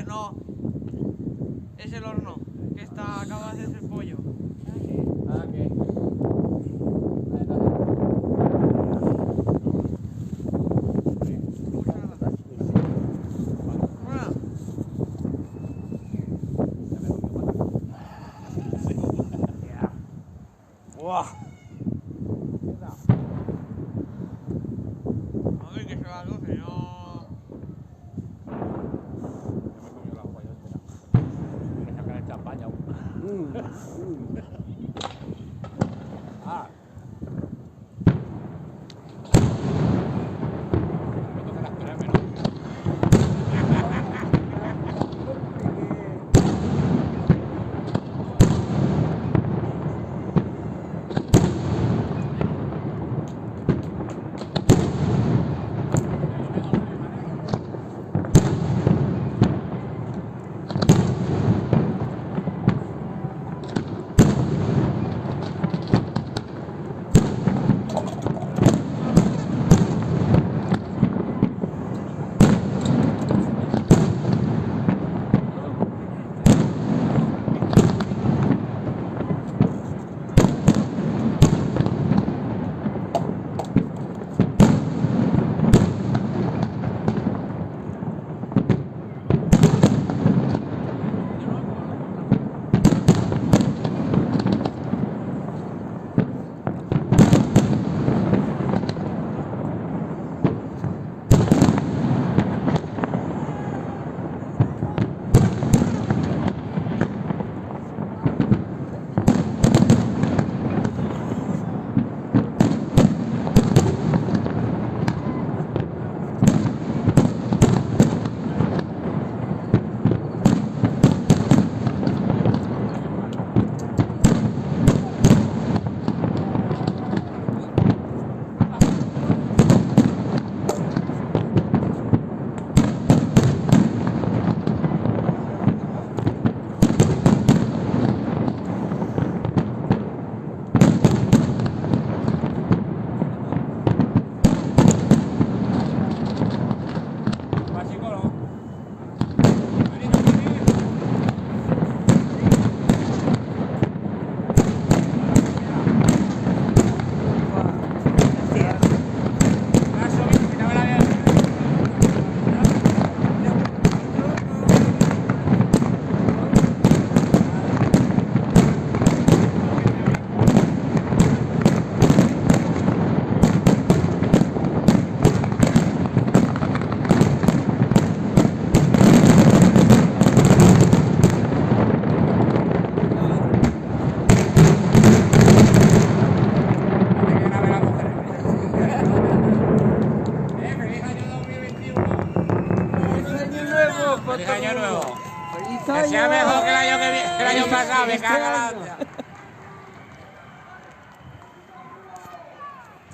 no. Es el horno, que está, acaba de hacerse el pollo. Ah, ¿qué? ¡Buah! A ver que se va a 12, no. Ya me comió la agua yo entera. Voy a sacar el champán aún. Ah. Me toca las esperarme, ¿no? ¡Feliz año nuevo! Que sea mejor que el año pasado, me caga la hostia.